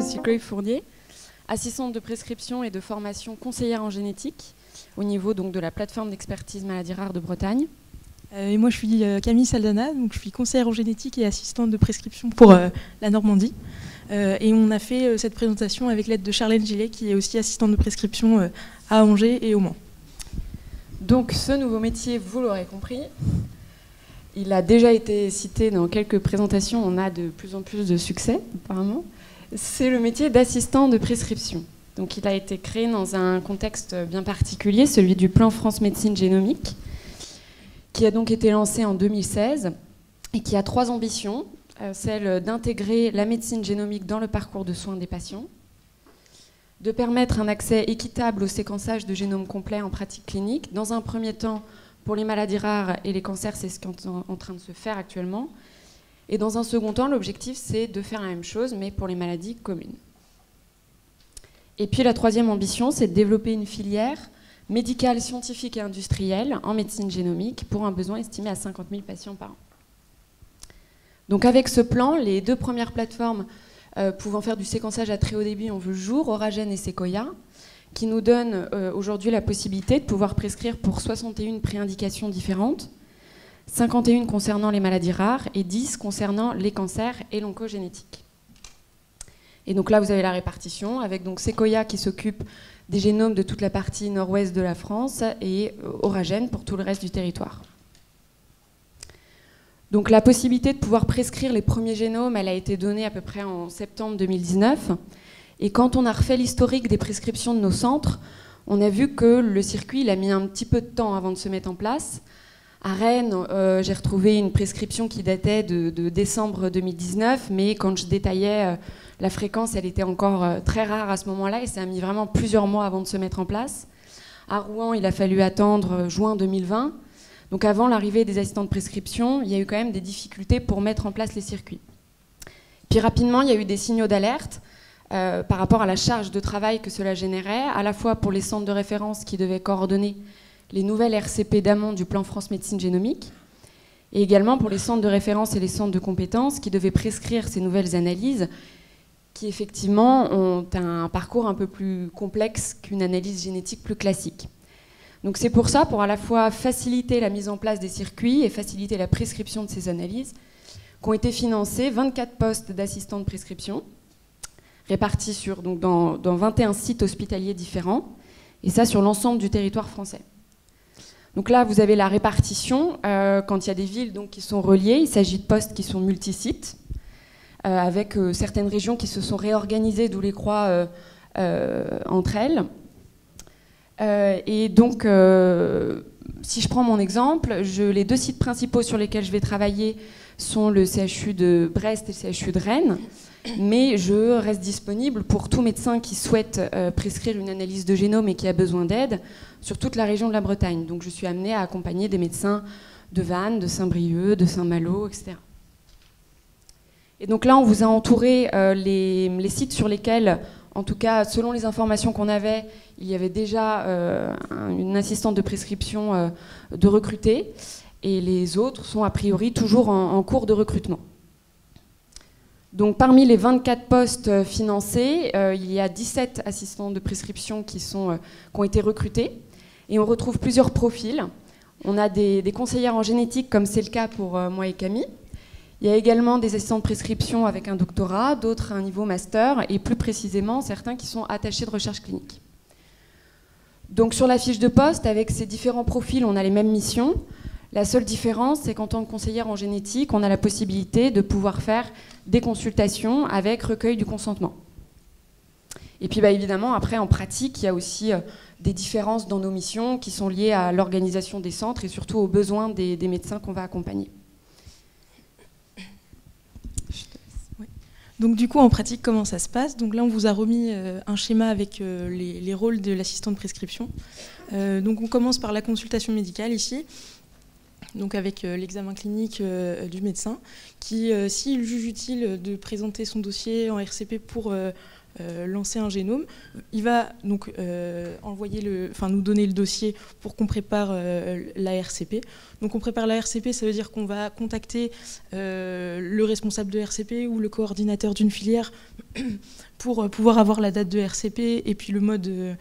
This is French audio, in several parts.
suis Chloé Fournier, assistante de prescription et de formation conseillère en génétique au niveau donc, de la plateforme d'expertise maladies rares de Bretagne. Et moi, je suis Camille Saldana, donc je suis conseillère en génétique et assistante de prescription pour la Normandie. Et on a fait cette présentation avec l'aide de Charlène Gillet, qui est aussi assistante de prescription à Angers et au Mans. Donc, ce nouveau métier, vous l'aurez compris, il a déjà été cité dans quelques présentations. On a de plus en plus de succès, apparemment. C'est le métier d'assistant de prescription. Donc, il a été créé dans un contexte bien particulier, celui du plan France Médecine Génomique, qui a donc été lancé en 2016 et qui a 3 ambitions. Celle d'intégrer la médecine génomique dans le parcours de soins des patients, de permettre un accès équitable au séquençage de génome complet en pratique clinique, dans un premier temps pour les maladies rares et les cancers, c'est ce qui est en train de se faire actuellement, et dans un second temps, l'objectif c'est de faire la même chose, mais pour les maladies communes. Et puis la 3e ambition, c'est de développer une filière médicale, scientifique et industrielle en médecine génomique pour un besoin estimé à 50 000 patients par an. Donc avec ce plan, les 2 premières plateformes pouvant faire du séquençage à très haut débit ont vu le jour, Oragen et Sequoia, qui nous donnent aujourd'hui la possibilité de pouvoir prescrire pour 61 préindications différentes, 51 concernant les maladies rares et 10 concernant les cancers et l'oncogénétique. Et donc là, vous avez la répartition, avec donc Sequoia qui s'occupe des génomes de toute la partie nord-ouest de la France et Oragen pour tout le reste du territoire. Donc la possibilité de pouvoir prescrire les premiers génomes, elle a été donnée à peu près en septembre 2019. Et quand on a refait l'historique des prescriptions de nos centres, on a vu que le circuit il a mis un petit peu de temps avant de se mettre en place. À Rennes, j'ai retrouvé une prescription qui datait de décembre 2019, mais quand je détaillais la fréquence, elle était encore très rare à ce moment-là, et ça a mis vraiment plusieurs mois avant de se mettre en place. À Rouen, il a fallu attendre juin 2020. Donc avant l'arrivée des assistants de prescription, il y a eu quand même des difficultés pour mettre en place les circuits. Puis rapidement, il y a eu des signaux d'alerte par rapport à la charge de travail que cela générait, à la fois pour les centres de référence qui devaient coordonner les nouvelles RCP d'amont du plan France Médecine Génomique, et également pour les centres de référence et les centres de compétences qui devaient prescrire ces nouvelles analyses, qui effectivement ont un parcours un peu plus complexe qu'une analyse génétique plus classique. Donc c'est pour ça, pour à la fois faciliter la mise en place des circuits et faciliter la prescription de ces analyses, qu'ont été financés 24 postes d'assistants de prescription, répartis donc dans 21 sites hospitaliers différents, et ça sur l'ensemble du territoire français. Donc là, vous avez la répartition, quand il y a des villes donc, qui sont reliées, il s'agit de postes qui sont multisites, avec certaines régions qui se sont réorganisées, d'où les croix entre elles. Et donc, si je prends mon exemple, les 2 sites principaux sur lesquels je vais travailler sont le CHU de Brest et le CHU de Rennes, mais je reste disponible pour tout médecin qui souhaite prescrire une analyse de génome et qui a besoin d'aide sur toute la région de la Bretagne. Donc je suis amenée à accompagner des médecins de Vannes, de Saint-Brieuc, de Saint-Malo, etc. Et donc là, on vous a entouré les sites sur lesquels, en tout cas, selon les informations qu'on avait, il y avait déjà une assistante de prescription de recruter, et les autres sont a priori toujours en cours de recrutement. Donc parmi les 24 postes financés, il y a 17 assistants de prescription qui ont été recrutés, et on retrouve plusieurs profils. On a des conseillères en génétique, comme c'est le cas pour moi et Camille. Il y a également des assistants de prescription avec un doctorat, d'autres à un niveau master, et plus précisément, certains qui sont attachés de recherche clinique. Donc sur la fiche de poste, avec ces différents profils, on a les mêmes missions. La seule différence, c'est qu'en tant que conseillère en génétique, on a la possibilité de pouvoir faire des consultations avec recueil du consentement. Et puis évidemment, après, en pratique, il y a aussi des différences dans nos missions qui sont liées à l'organisation des centres et surtout aux besoins des médecins qu'on va accompagner. Donc du coup, en pratique, comment ça se passe? Donc là, on vous a remis un schéma avec les rôles de l'assistant de prescription. Donc on commence par la consultation médicale ici, donc avec l'examen clinique du médecin, qui, s'il juge utile de présenter son dossier en RCP pour lancer un génome. Il va donc nous donner le dossier pour qu'on prépare la RCP. Donc on prépare la RCP, ça veut dire qu'on va contacter le responsable de RCP ou le coordinateur d'une filière pour pouvoir avoir la date de RCP et puis le mode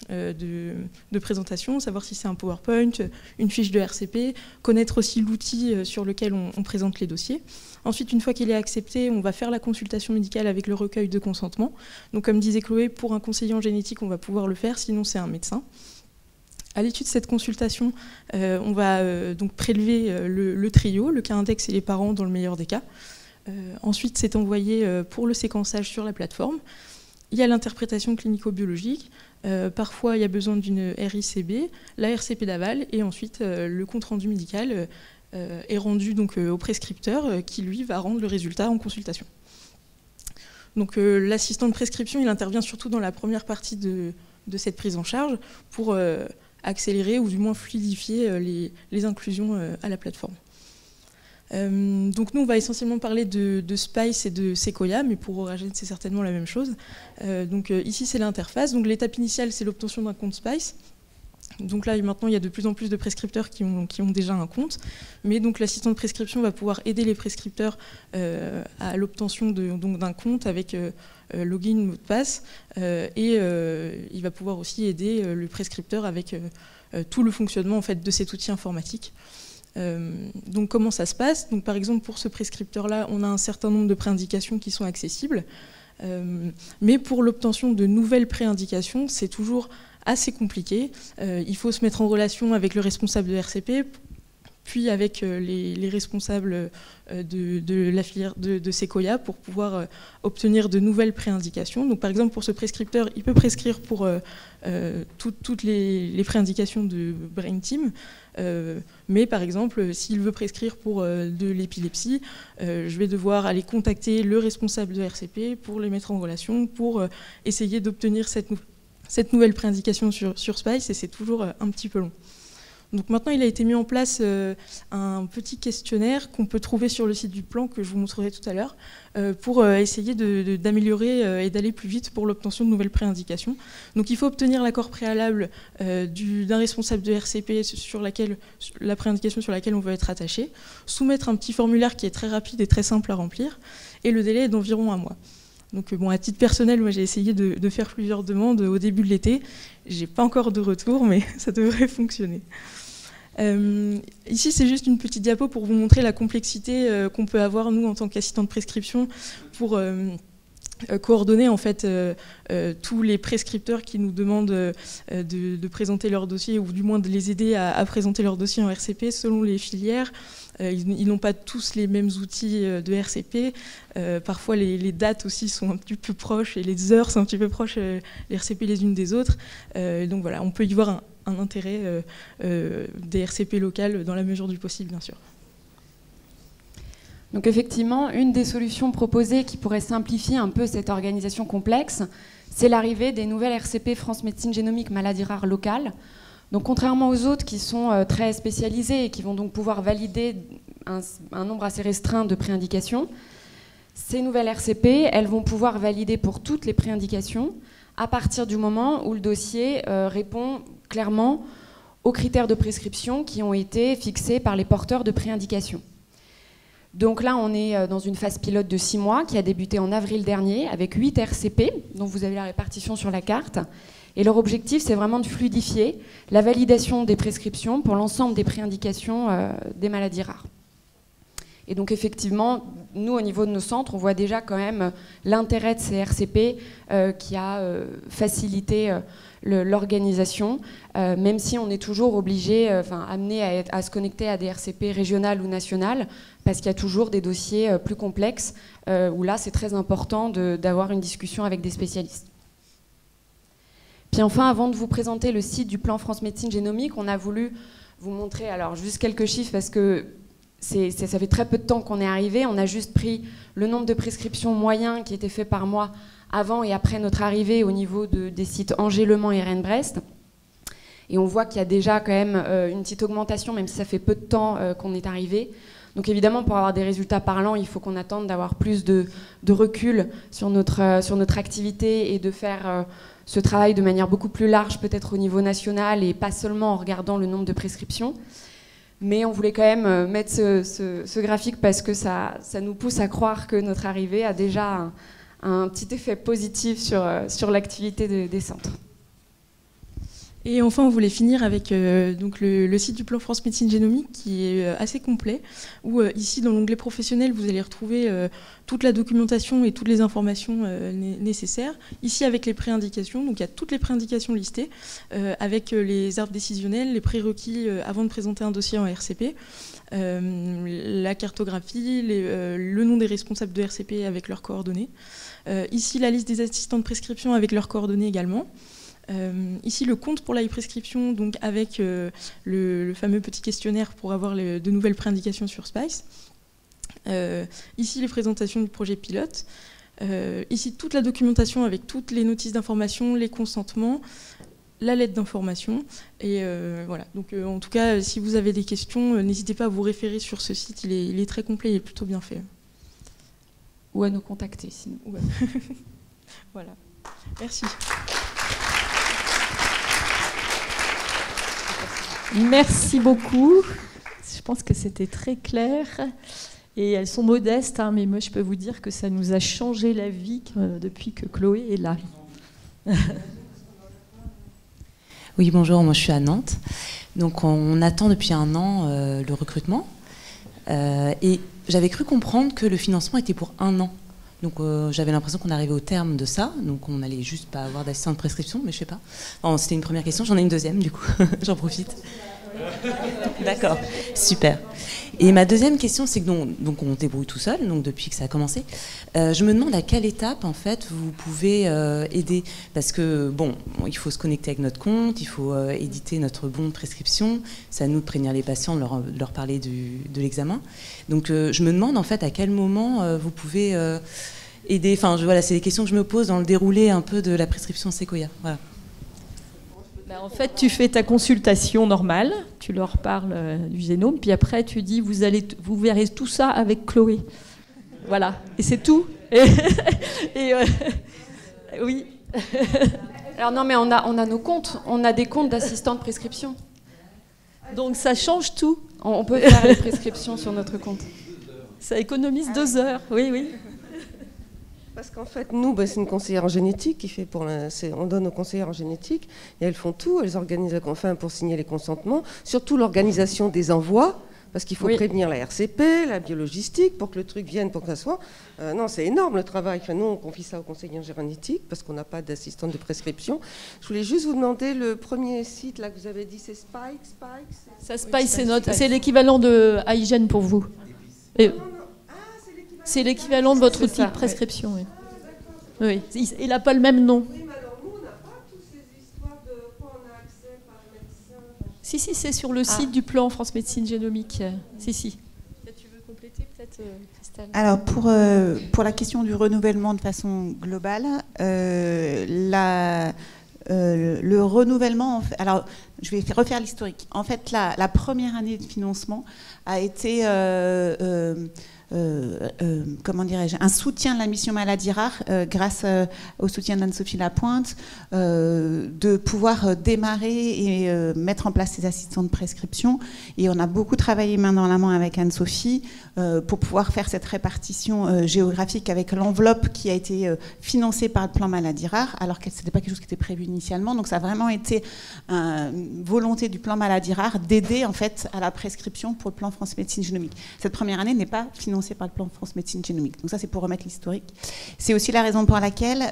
de présentation, savoir si c'est un PowerPoint, une fiche de RCP, connaître aussi l'outil sur lequel on présente les dossiers. Ensuite, une fois qu'il est accepté, on va faire la consultation médicale avec le recueil de consentement. Donc, comme disait Chloé, pour un conseiller en génétique, on va pouvoir le faire, sinon c'est un médecin. À l'issue de cette consultation, on va donc prélever le trio, le cas index et les parents dans le meilleur des cas. Ensuite, c'est envoyé pour le séquençage sur la plateforme. Il y a l'interprétation clinico-biologique. Parfois, il y a besoin d'une RICB, la RCP d'aval, et ensuite le compte-rendu médical est rendu donc, au prescripteur qui, lui, va rendre le résultat en consultation. Donc l'assistant de prescription, il intervient surtout dans la première partie de cette prise en charge pour accélérer ou du moins fluidifier les inclusions à la plateforme. Donc nous, on va essentiellement parler de Spice et de Sequoia, mais pour Oragen, c'est certainement la même chose. Ici, c'est l'interface. Donc l'étape initiale, c'est l'obtention d'un compte Spice. Donc là, maintenant, il y a de plus en plus de prescripteurs qui ont déjà un compte. Mais donc l'assistant de prescription va pouvoir aider les prescripteurs à l'obtention d'un compte avec login, mot de passe. Il va pouvoir aussi aider le prescripteur avec tout le fonctionnement en fait, de cet outil informatique. Donc comment ça se passe? Donc, par exemple, pour ce prescripteur-là, on a un certain nombre de préindications qui sont accessibles. Mais pour l'obtention de nouvelles préindications, c'est toujours assez compliqué. Il faut se mettre en relation avec le responsable de RCP, puis avec les responsables de la filière de Sequoia pour pouvoir obtenir de nouvelles préindications. Donc, par exemple, pour ce prescripteur, il peut prescrire pour toutes les préindications de Brain Team. Mais par exemple, s'il veut prescrire pour de l'épilepsie, je vais devoir aller contacter le responsable de RCP pour les mettre en relation, pour essayer d'obtenir cette nouvelle préindication sur Spice, et c'est toujours un petit peu long. Donc maintenant, il a été mis en place un petit questionnaire qu'on peut trouver sur le site du plan, que je vous montrerai tout à l'heure, pour essayer d'améliorer et d'aller plus vite pour l'obtention de nouvelles préindications. Donc il faut obtenir l'accord préalable d'un responsable de RCP sur la préindication sur laquelle on veut être attaché, soumettre un petit formulaire qui est très rapide et très simple à remplir, et le délai est d'environ 1 mois. Donc bon, à titre personnel, moi j'ai essayé de faire plusieurs demandes au début de l'été. J'ai pas encore de retour, mais ça devrait fonctionner. Ici, c'est juste une petite diapo pour vous montrer la complexité qu'on peut avoir, nous, en tant qu'assistants de prescription, pour coordonner en fait tous les prescripteurs qui nous demandent de présenter leur dossier, ou du moins de les aider à présenter leur dossier en RCP selon les filières. Ils n'ont pas tous les mêmes outils de RCP. Parfois, les dates aussi sont un petit peu proches et les heures sont un petit peu proches, les RCP les unes des autres. Donc voilà, on peut y voir un intérêt des RCP locales dans la mesure du possible, bien sûr. Donc effectivement, une des solutions proposées qui pourrait simplifier un peu cette organisation complexe, c'est l'arrivée des nouvelles RCP France Médecine Génomique Maladies Rares Locales. Donc contrairement aux autres qui sont très spécialisés et qui vont donc pouvoir valider un nombre assez restreint de préindications, ces nouvelles RCP, elles vont pouvoir valider pour toutes les préindications à partir du moment où le dossier répond clairement aux critères de prescription qui ont été fixés par les porteurs de préindications. Donc là, on est dans une phase pilote de 6 mois qui a débuté en avril dernier avec 8 RCP, dont vous avez la répartition sur la carte. Et leur objectif, c'est vraiment de fluidifier la validation des prescriptions pour l'ensemble des préindications des maladies rares. Et donc effectivement, nous, au niveau de nos centres, on voit déjà quand même l'intérêt de ces RCP qui a facilité l'organisation, même si on est toujours obligé, amené à se connecter à des RCP régionales ou nationales, parce qu'il y a toujours des dossiers plus complexes, où là, c'est très important d'avoir une discussion avec des spécialistes. Puis enfin, avant de vous présenter le site du plan France Médecine Génomique, on a voulu vous montrer, alors juste quelques chiffres, parce que ça fait très peu de temps qu'on est arrivé. On a juste pris le nombre de prescriptions moyens qui étaient faits par mois avant et après notre arrivée au niveau des sites Angers, Le Mans et Rennes-Brest. Et on voit qu'il y a déjà quand même une petite augmentation, même si ça fait peu de temps qu'on est arrivé. Donc évidemment, pour avoir des résultats parlants, il faut qu'on attende d'avoir plus de recul sur notre activité et de faire ce travail de manière beaucoup plus large, peut-être au niveau national et pas seulement en regardant le nombre de prescriptions. Mais on voulait quand même mettre ce graphique parce que ça nous pousse à croire que notre arrivée a déjà un petit effet positif sur l'activité des centres. Et enfin, on voulait finir avec donc le site du plan France Médecine Génomique qui est assez complet, où ici, dans l'onglet professionnel, vous allez retrouver toute la documentation et toutes les informations nécessaires. Ici, avec les préindications, donc il y a toutes les préindications listées, avec les arbres décisionnels, les prérequis avant de présenter un dossier en RCP, la cartographie, le nom des responsables de RCP avec leurs coordonnées. Ici, la liste des assistants de prescription avec leurs coordonnées également. Ici, le compte pour l'e-prescription, donc avec le fameux petit questionnaire pour avoir de nouvelles préindications sur Spice. Ici, les présentations du projet pilote. Ici, toute la documentation avec toutes les notices d'information, les consentements, la lettre d'information. Et voilà. Donc, en tout cas, si vous avez des questions, n'hésitez pas à vous référer sur ce site. Il est très complet, il est plutôt bien fait. Ou à nous contacter, sinon. Ouais. Voilà. Merci. Merci beaucoup. Je pense que c'était très clair. Et elles sont modestes, hein, mais moi je peux vous dire que ça nous a changé la vie depuis que Chloé est là. Oui, bonjour, moi je suis à Nantes. Donc on attend depuis 1 an le recrutement. Et j'avais cru comprendre que le financement était pour 1 an. Donc j'avais l'impression qu'on arrivait au terme de ça, donc on n'allait juste pas avoir d'assistant de prescription, mais je sais pas. Bon, c'était une première question, j'en ai une deuxième du coup, j'en profite. D'accord, super. Et ma deuxième question, c'est que donc on débrouille tout seul, donc depuis que ça a commencé. Je me demande à quelle étape en fait vous pouvez aider, parce que bon, il faut se connecter avec notre compte, il faut éditer notre bon de prescription, c'est à nous de prévenir les patients, de leur parler de l'examen. Donc je me demande en fait à quel moment vous pouvez aider. Enfin voilà, c'est des questions que je me pose dans le déroulé un peu de la prescription Sequoia. Voilà. En fait, tu fais ta consultation normale, tu leur parles du génome, puis après tu dis vous verrez tout ça avec Chloé. Voilà, et c'est tout. Oui. Alors non, mais on a nos comptes, on a des comptes d'assistants de prescription. Donc ça change tout. On peut faire les prescriptions sur notre compte. Ça économise 2 heures, oui, oui. Parce qu'en fait, nous, c'est une conseillère en génétique qui fait on donne aux conseillères en génétique et elles font tout, elles organisent pour signer les consentements, surtout l'organisation des envois, parce qu'il faut prévenir la RCP, la biologistique, pour que le truc vienne, pour que ça soit. Non, c'est énorme le travail. Enfin, nous, on confie ça aux conseillers en génétique parce qu'on n'a pas d'assistante de prescription. Je voulais juste vous demander, le premier site là que vous avez dit, c'est Spike. Spice, c'est l'équivalent de iGen pour vous. C'est l'équivalent de votre outil de prescription. Oui. Il n'a pas le même nom. Oui, mais alors nous, on n'a pas toutes ces histoires de quoi on a accès par médecin. Si, c'est sur le site du plan France Médecine Génomique. Si. Tu veux compléter peut-être, Christelle ? Alors, pour la question du renouvellement de façon globale, le renouvellement... Alors, je vais refaire l'historique. En fait, la première année de financement a été... comment dirais-je, un soutien de la mission Maladies Rares grâce au soutien d'Anne-Sophie Lapointe, de pouvoir démarrer et mettre en place ces assistants de prescription. Et on a beaucoup travaillé main dans la main avec Anne-Sophie pour pouvoir faire cette répartition géographique avec l'enveloppe qui a été financée par le plan Maladies Rares, alors que ce n'était pas quelque chose qui était prévu initialement. Donc ça a vraiment été une volonté du plan Maladies Rares d'aider en fait à la prescription pour le plan France Médecine Génomique. Cette première année n'est pas financée par le plan France Médecine Génomique. Donc ça, c'est pour remettre l'historique. C'est aussi la raison pour laquelle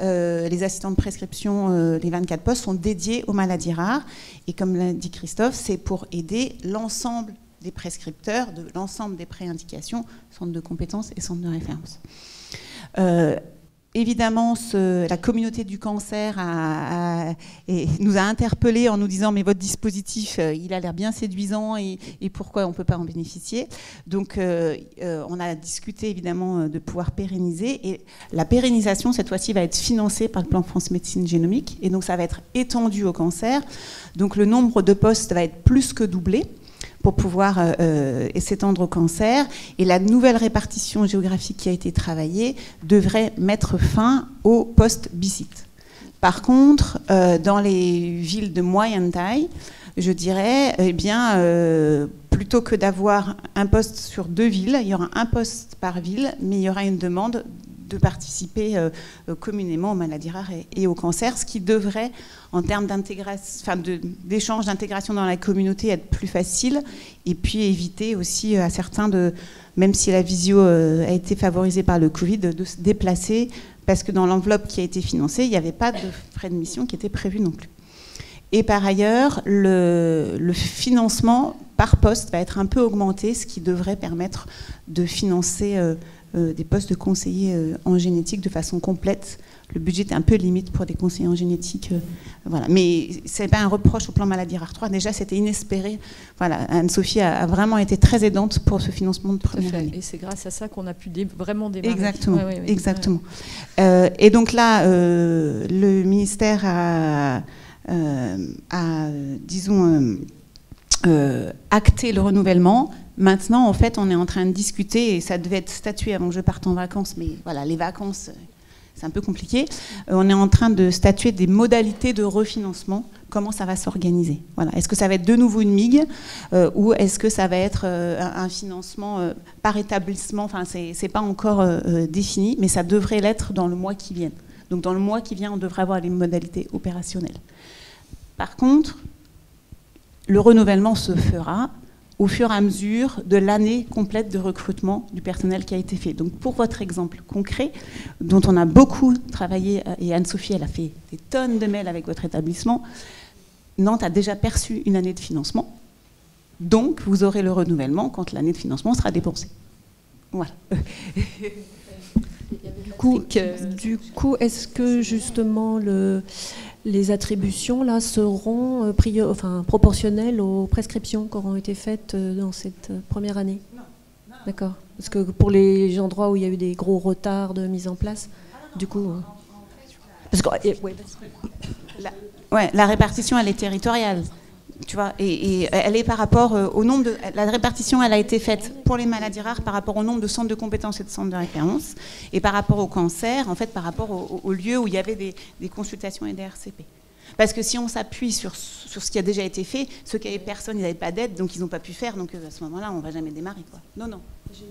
les assistants de prescription, les 24 postes, sont dédiés aux maladies rares. Et comme l'a dit Christophe, c'est pour aider l'ensemble des prescripteurs, de l'ensemble des préindications, centres de compétences et centres de référence. Évidemment, la communauté du cancer nous a interpellés en nous disant « mais votre dispositif, il a l'air bien séduisant et pourquoi on ne peut pas en bénéficier ?» Donc, on a discuté évidemment de pouvoir pérenniser. Et la pérennisation, cette fois-ci, va être financée par le plan France Médecine Génomique. Et donc, ça va être étendu au cancer. Donc, le nombre de postes va être plus que doublé, pour pouvoir s'étendre au cancer. Et la nouvelle répartition géographique qui a été travaillée devrait mettre fin au post-BICIT. Par contre, dans les villes de moyenne taille, je dirais, eh bien, plutôt que d'avoir un poste sur 2 villes, il y aura un poste par ville, mais il y aura une demande de participer communément aux maladies rares et au cancer, ce qui devrait, en termes d'échange, d'intégration dans la communauté, être plus facile, et puis éviter aussi à certains, même si la visio a été favorisée par le Covid, de se déplacer, parce que dans l'enveloppe qui a été financée, il n'y avait pas de frais de mission qui étaient prévus non plus. Et par ailleurs, le financement par poste va être un peu augmenté, ce qui devrait permettre de financer des postes de conseillers en génétique de façon complète. Le budget est un peu limite pour des conseillers en génétique. Voilà. Mais ce n'est pas un reproche au plan maladie rare 3. Déjà, c'était inespéré. Voilà. Anne-Sophie a vraiment été très aidante pour ce financement de première année. Et c'est grâce à ça qu'on a pu vraiment démarrer. Exactement. Exactement. Et donc là, le ministère a disons, acté le renouvellement. Maintenant, en fait, on est en train de discuter, et ça devait être statué avant que je parte en vacances, mais voilà, les vacances, c'est un peu compliqué. On est en train de statuer des modalités de refinancement, comment ça va s'organiser. Voilà. Est-ce que ça va être de nouveau une MIG ou est-ce que ça va être un financement par établissement? Enfin, c'est pas encore défini, mais ça devrait l'être dans le mois qui vient. Donc, dans le mois qui vient, on devrait avoir les modalités opérationnelles. Par contre, le renouvellement se fera au fur et à mesure de l'année complète de recrutement du personnel qui a été fait. Donc pour votre exemple concret, dont on a beaucoup travaillé, et Anne-Sophie, elle a fait des tonnes de mails avec votre établissement, Nantes a déjà perçu une année de financement, donc vous aurez le renouvellement quand l'année de financement sera dépensée. Voilà. Du coup, est-ce que justement les attributions là seront proportionnelles aux prescriptions qui auront été faites dans cette première année? Non. D'accord. Parce que pour les endroits où il y a eu des gros retards de mise en place, du coup... Parce que, la répartition, elle est territoriale. Tu vois, et elle est par rapport au nombre de... La répartition, elle a été faite pour les maladies rares par rapport au nombre de centres de compétences et de centres de référence, et par rapport au cancer, en fait, par rapport au lieu où il y avait des consultations et des RCP. Parce que si on s'appuie sur ce qui a déjà été fait, ceux qui n'avaient personne, ils n'avaient pas d'aide, donc ils n'ont pas pu faire, donc à ce moment-là, on ne va jamais démarrer, quoi. Non. J'ai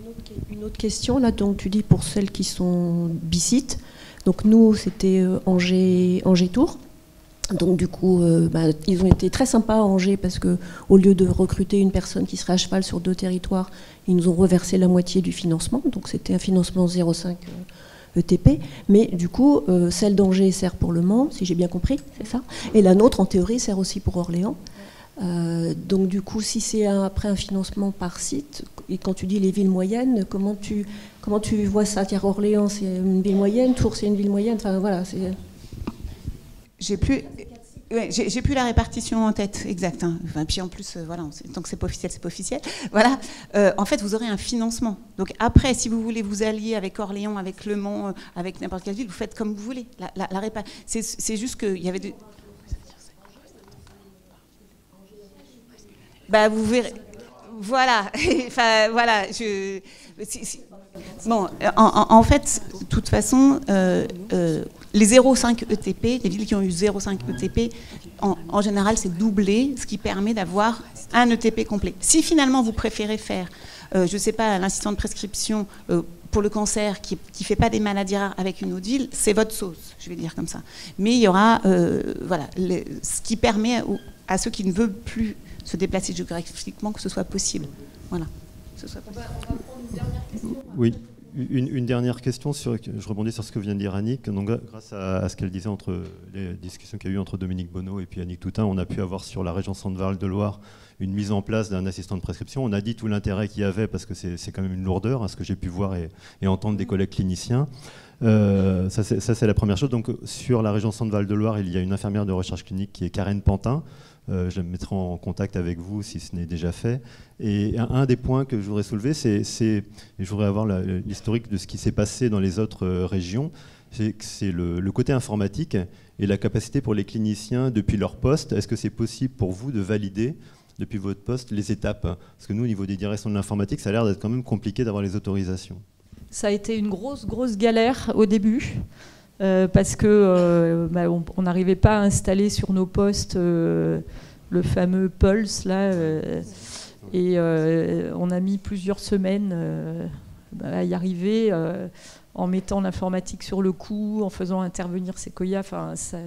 une autre question, là, donc tu dis pour celles qui sont BICIT. Donc nous, c'était Angers-Tours. Donc du coup, ils ont été très sympas à Angers parce qu'au lieu de recruter une personne qui serait à cheval sur 2 territoires, ils nous ont reversé la moitié du financement. Donc c'était un financement 0,5 ETP. Mais du coup, celle d'Angers sert pour Le Mans, si j'ai bien compris, c'est ça. Et la nôtre, en théorie, sert aussi pour Orléans. Donc du coup, si c'est après un financement par site, et quand tu dis les villes moyennes, comment tu vois ça? Car Orléans, c'est une ville moyenne, Tours, c'est une ville moyenne. Enfin voilà, c'est... J'ai plus la répartition en tête exacte. Hein. Enfin, puis en plus, voilà, tant que c'est pas officiel, c'est pas officiel. Voilà. En fait, vous aurez un financement. Donc après, si vous voulez vous allier avec Orléans, avec Le Mans, avec n'importe quelle ville, vous faites comme vous voulez. C'est juste qu'il y avait des... Vous verrez. Voilà. Enfin, voilà. Bon, en fait, de toute façon, les 0,5 ETP, les villes qui ont eu 0,5 ETP, en général, c'est doublé, ce qui permet d'avoir un ETP complet. Si finalement vous préférez faire, je ne sais pas, l'assistant de prescription pour le cancer qui ne fait pas des maladies rares avec une autre ville, c'est votre sauce, je vais dire comme ça. Mais il y aura, ce qui permet à ceux qui ne veulent plus se déplacer géographiquement que ce soit possible. Voilà. Oui, une dernière question, je rebondis sur ce que vient de dire Annick. Donc, grâce à ce qu'elle disait entre les discussions qu'il y a eu entre Dominique Bonneau et puis Annick Toutain, on a pu avoir sur la région Centre-Val de Loire une mise en place d'un assistant de prescription. On a dit tout l'intérêt qu'il y avait parce que c'est quand même une lourdeur, hein, ce que j'ai pu voir et entendre des collègues cliniciens. Ça, c'est la première chose. Donc, sur la région Centre-Val de Loire, il y a une infirmière de recherche clinique qui est Karen Pantin. Je me mettrai en contact avec vous si ce n'est déjà fait. Et un des points que je voudrais soulever, et je voudrais avoir l'historique de ce qui s'est passé dans les autres régions, c'est le côté informatique et la capacité pour les cliniciens, depuis leur poste, est-ce que c'est possible pour vous de valider depuis votre poste, les étapes? Parce que nous, au niveau des directions de l'informatique, ça a l'air d'être quand même compliqué d'avoir les autorisations. Ça a été une grosse galère au début, parce que on n'arrivait pas à installer sur nos postes le fameux Pulse, là, et on a mis plusieurs semaines à y arriver, en mettant l'informatique sur le coup, en faisant intervenir Sequoia. Enfin, ça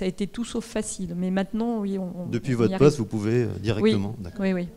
a été tout sauf facile. Mais maintenant, oui, depuis votre poste, vous pouvez directement. Oui, oui.